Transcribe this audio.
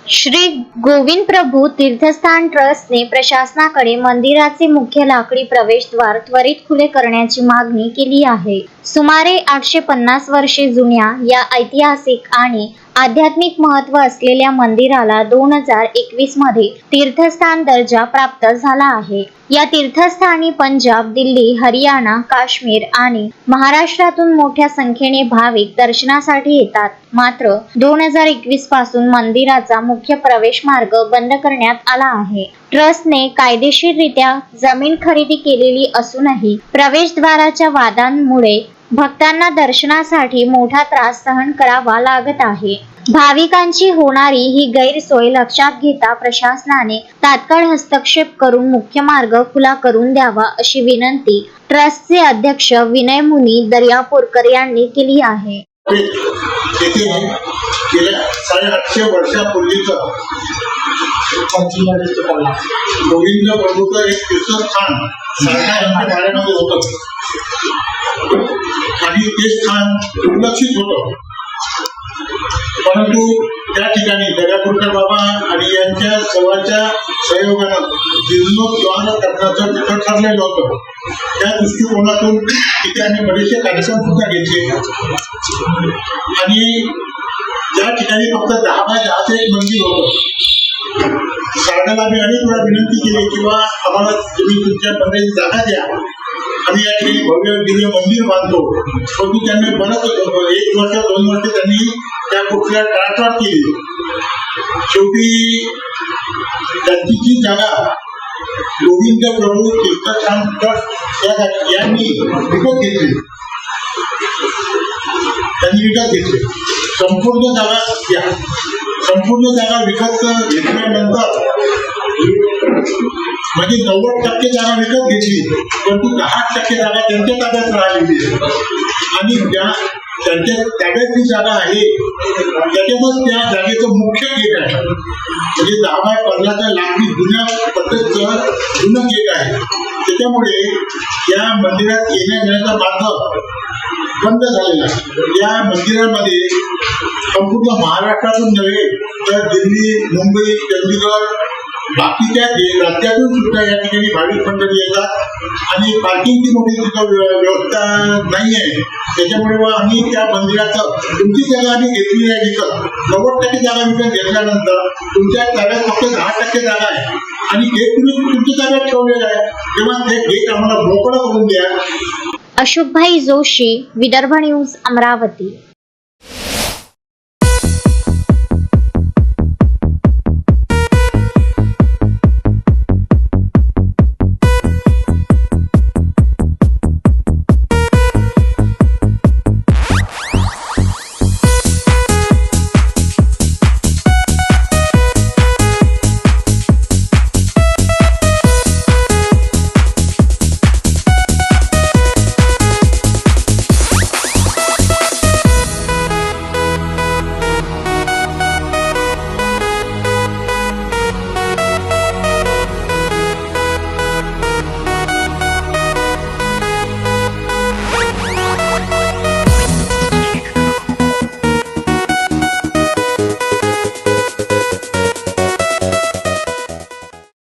श्री गोविंद प्रभू तीर्थस्थान ट्रस्टने प्रशासनाकडे मंदिराचे मुख्य लाकडी प्रवेशद्वार त्वरित खुले करण्याची मागणी केली आहे। सुमारे 850 वर्षे जुन्या या ऐतिहासिक आणि आध्यात्मिक महत्त्व असलेल्या मंदिराला 2021 मध्ये तीर्थस्थान दर्जा प्राप्त झाला आहे। या तीर्थस्थानी पंजाब, दिल्ली, हरियाणा, काश्मीर आणि महाराष्ट्रातून मोठ्या संख्येने भाविक दर्शनासाठी येतात। मात्र 2021 पासून मंदिराचा मुख्य प्रवेश मार्ग बंद करण्यात आला आहे। ट्रस्टने कायदेशीररित्या जमीन खरेदी केलेली असूनही प्रवेशद्वाराच्या वादांमुळे भक्तांना दर्शनासाठी मोठा त्रास सहन करावा लागत आहे। भाविकांची होणारी ही गैरसोय लक्षात घेता प्रशासनाने तात्काळ हस्तक्षेप करून मुख्य मार्ग खुला करून द्यावा अशी विनंती ट्रस्टचे अध्यक्ष विनय मुनी दर्यापूरकर यांनी केली आहे। गेल्या 850 वर्षापूर्वीचं गोविंद प्रभूचं एक तीर्थस्थान सरकारच्या भाड्यामध्ये होतं आणि ते स्थान दुर्लक्षित होतं। परंतु त्या ठिकाणी दर्यापूरकर बाबा आणि यांच्या सर्वांच्या सहयोगानं जीर्णोद्धार करण्याचं तिथं ठरलेलं होतं। त्या दृष्टिकोनातून तिथे आम्ही बरेचसे कार्यक्रम सुद्धा घेतले आणि त्या ठिकाणी फक्त 10 बाय 10चं एक मंदिर होतं। सरकारला आम्ही अनेक वेळा विनंती केली किंवा आम्हाला तुम्ही तुमच्या मंदिराची जागा द्या, आम्ही या ठिकाणी भव्य दिव्य मंदिर बांधतो। परंतु त्यांनी बरंच 1 वर्ष 2 वर्ष त्यांनी त्या कुठल्या टाळाटाळ केली। शेवटी त्यांची जी जागा गोविंद प्रभू तीर्थस्थान ट्रस्ट यांनी विकत घेतली। संपूर्ण जागा विकत घेतल्यानंतर म्हणजे 90% जागा विकत घेतली, परंतु 10% जागा त्यांच्या ताब्यात राहिलेली आणि त्यांच्या ताब्यात जी जागा आहे त्याच्यातच त्या जागेचं मुख्य गेट आहे। म्हणजे 10 बाय 15चा लाकडी जुन्या पद्धतीचं जुनं गेट आहे। त्याच्यामुळे या मंदिरात येण्याचा मार्ग बंद झालेला आहे। या मंदिरामध्ये संपूर्ण महाराष्ट्रातून नव्हे तर दिल्ली, मुंबई, चंदीगड, बाकीच्या राज्यातून सुद्धा या ठिकाणी भाविक मंडळी येतात आणि पार्किंगची मोठी तिथं व्यवस्था नाही आहे। त्याच्यामुळे आम्ही त्या मंदिराचं तुमची जागा आम्ही घेतली आहे, विकत 90% जागा विकत घेतल्यानंतर तुमच्या ताब्यात फक्त 10% जागा आहे आणि गेट तुम्ही तुमच्या ताब्यात ठेवलेलं आहे, तेव्हा ते गेट आम्हाला मोकळं करून द्या। अशोकभाई जोशी, विदर्भ न्यूज, अमरावती।